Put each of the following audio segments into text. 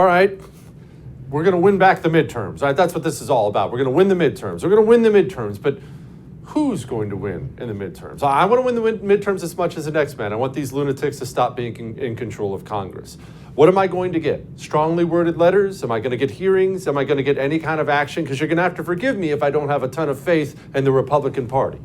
all right, we're going to win back the midterms. Right? That's what this is all about. We're going to win the midterms. We're going to win the midterms. But who's going to win in the midterms? I want to win the midterms as much as the next man. I want these lunatics to stop being in control of Congress. What am I going to get? Strongly worded letters? Am I going to get hearings? Am I going to get any kind of action? Because you're going to have to forgive me if I don't have a ton of faith in the Republican Party.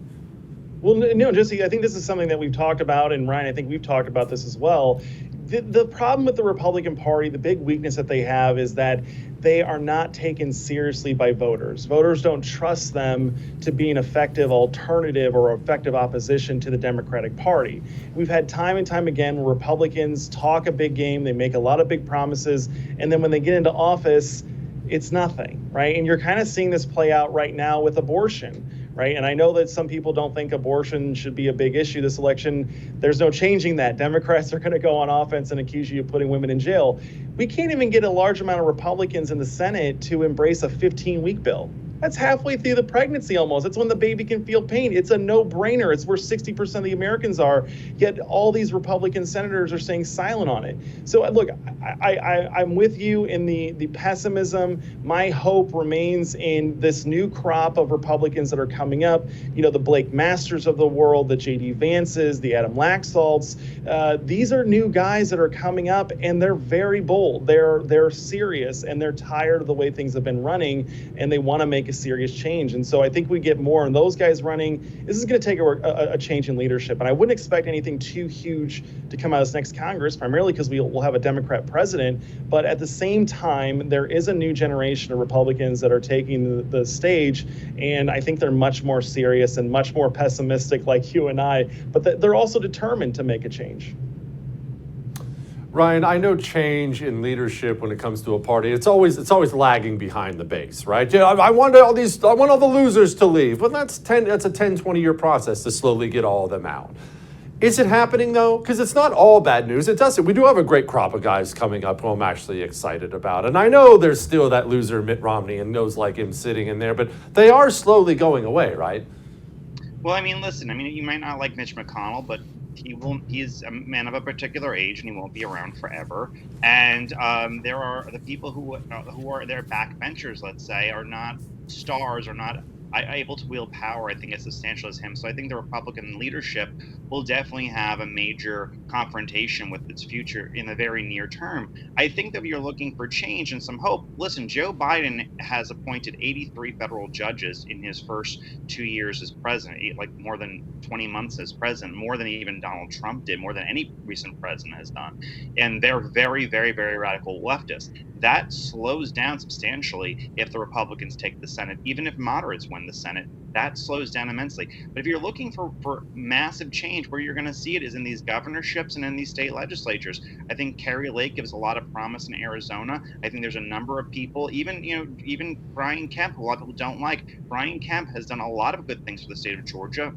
Well, no, Jesse, I think this is something that we've talked about, and Ryan, I think we've talked about this as well. The problem with the Republican Party, the big weakness that they have is that they are not taken seriously by voters. Voters don't trust them to be an effective alternative or effective opposition to the Democratic Party. We've had time and time again where Republicans talk a big game, they make a lot of big promises, and then when they get into office, it's nothing, right? And you're kind of seeing this play out right now with abortion. Right. And I know that some people don't think abortion should be a big issue this election. There's no changing that. Democrats are going to go on offense and accuse you of putting women in jail. We can't even get a large amount of Republicans in the Senate to embrace a 15-week bill. That's halfway through the pregnancy almost. It's when the baby can feel pain. It's a no-brainer. It's where 60% of the Americans are, yet all these Republican senators are staying silent on it. So look, I'm with you in the pessimism. My hope remains in this new crop of Republicans that are coming up. You know, the Blake Masters of the world, the J.D. Vances, the Adam Laxalts. These are new guys that are coming up, and they're very bold. They're serious, and they're tired of the way things have been running, and they want to make a serious change. And so I think we get more on those guys running. This is going to take a change in leadership. And I wouldn't expect anything too huge to come out of this next Congress, primarily because we'll have a Democrat president. But at the same time, there is a new generation of Republicans that are taking the stage. And I think they're much more serious and much more pessimistic like you and I. But they're also determined to make a change. Ryan, I know change in leadership when it comes to a party, it's always lagging behind the base, right? Yeah, I want all the losers to leave. But that's a 10, 20-year process to slowly get all of them out. Is it happening though? Because it's not all bad news. It doesn't. We do have a great crop of guys coming up who I'm actually excited about. And I know there's still that loser Mitt Romney and those like him sitting in there, but they are slowly going away, right? Well, I mean, listen, you might not like Mitch McConnell, but he's a man of a particular age and he won't be around forever. And there are the people who are their backbenchers, let's say, are not stars, are not able to wield power, I think, as substantial as him. So I think the Republican leadership will definitely have a major confrontation with its future in the very near term. I think that if you're looking for change and some hope, listen, Joe Biden has appointed 83 federal judges in his first 2 years as president, like more than 20 months as president, more than even Donald Trump did, more than any recent president has done. And they're very, very, very radical leftists. That slows down substantially if the Republicans take the Senate, even if moderates win the Senate. That slows down immensely. But if you're looking for massive change, where you're going to see it is in these governorships and in these state legislatures. I think Kari Lake gives a lot of promise in Arizona. I think there's a number of people, even Brian Kemp, who a lot of people don't like. Brian Kemp has done a lot of good things for the state of Georgia.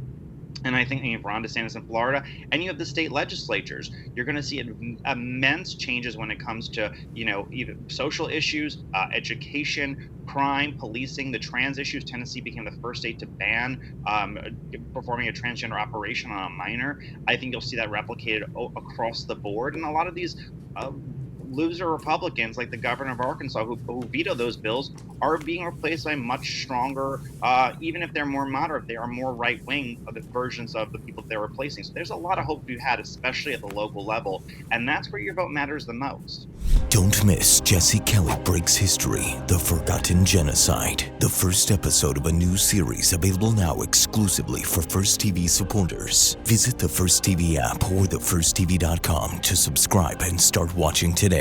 And I think you have Ron DeSantis in Florida, and you have the state legislatures. You're going to see immense changes when it comes to, even social issues, education, crime, policing, the trans issues. Tennessee became the first state to ban performing a transgender operation on a minor. I think you'll see that replicated across the board. And a lot of these loser Republicans, like the governor of Arkansas, who vetoed those bills, are being replaced by much stronger, even if they're more moderate, they are more right-wing versions of the people they're replacing. So there's a lot of hope to be had, especially at the local level, and that's where your vote matters the most. Don't miss Jesse Kelly Breaks History, The Forgotten Genocide, the first episode of a new series available now exclusively for First TV supporters. Visit the First TV app or thefirsttv.com to subscribe and start watching today.